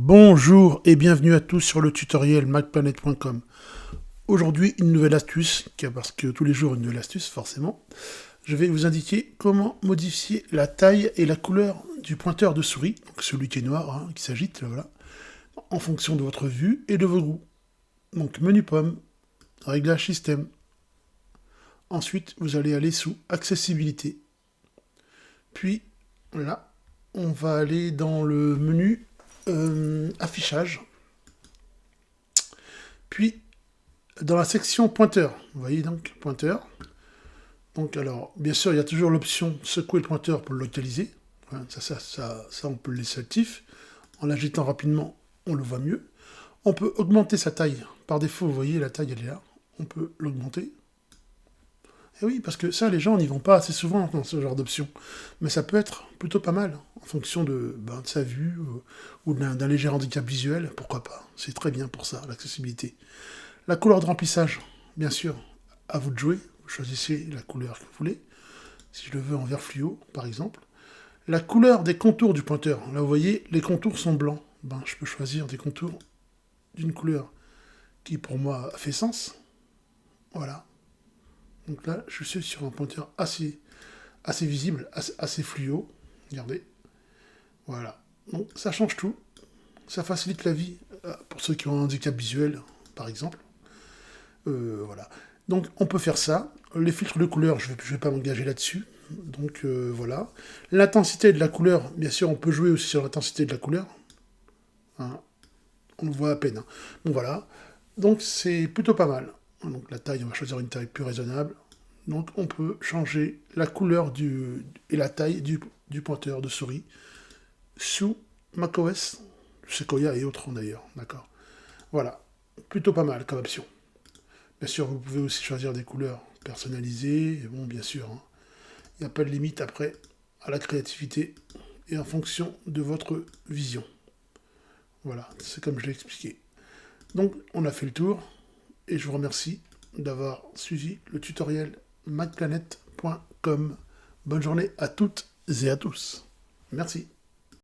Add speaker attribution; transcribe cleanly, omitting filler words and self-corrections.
Speaker 1: Bonjour et bienvenue à tous sur le tutoriel macplanet.com. Aujourd'hui, une nouvelle astuce, parce que tous les jours une nouvelle astuce, forcément. Je vais vous indiquer comment modifier la taille et la couleur du pointeur de souris, donc celui qui est noir, qui s'agite, voilà, en fonction de votre vue et de vos goûts. Donc menu pomme, réglage système. Ensuite, vous allez aller sous accessibilité. Puis, là, on va aller dans le menu affichage. Puis, dans la section pointeur, vous voyez donc, pointeur. Donc, alors, bien sûr, il y a toujours l'option secouer le pointeur pour le localiser. Voilà, ça, on peut le laisser actif. En l'agitant rapidement, on le voit mieux. On peut augmenter sa taille. Par défaut, vous voyez, la taille, elle est là. On peut l'augmenter. Et oui, parce que ça, les gens n'y vont pas assez souvent dans ce genre d'option. Mais ça peut être plutôt pas mal, en fonction de sa vue ou d'un léger handicap visuel, pourquoi pas. C'est très bien pour ça, l'accessibilité. La couleur de remplissage, bien sûr, à vous de jouer. Vous choisissez la couleur que vous voulez. Si je le veux en vert fluo, par exemple. La couleur des contours du pointeur. Là, vous voyez, les contours sont blancs. Je peux choisir des contours d'une couleur qui, pour moi, fait sens. Voilà. Donc là, je suis sur un pointeur assez visible, assez fluo. Regardez. Voilà. Donc ça change tout. Ça facilite la vie pour ceux qui ont un handicap visuel, par exemple. Voilà. Donc on peut faire ça. Les filtres de couleur, je vais pas m'engager là-dessus. Donc voilà. L'intensité de la couleur, bien sûr, on peut jouer aussi sur l'intensité de la couleur. Hein. On le voit à peine. Hein. Donc voilà. Donc c'est plutôt pas mal. Donc la taille, on va choisir une taille plus raisonnable. Donc on peut changer la couleur et la taille du pointeur de souris sous macOS, Sequoia et autres d'ailleurs. D'accord. Voilà. Plutôt pas mal comme option. Bien sûr, vous pouvez aussi choisir des couleurs personnalisées. Et bon, bien sûr, il n'y a pas de limite après à la créativité et en fonction de votre vision. Voilà, c'est comme je l'ai expliqué. Donc, on a fait le tour et je vous remercie d'avoir suivi le tutoriel macplanet.com. Bonne journée à toutes et à tous. Merci.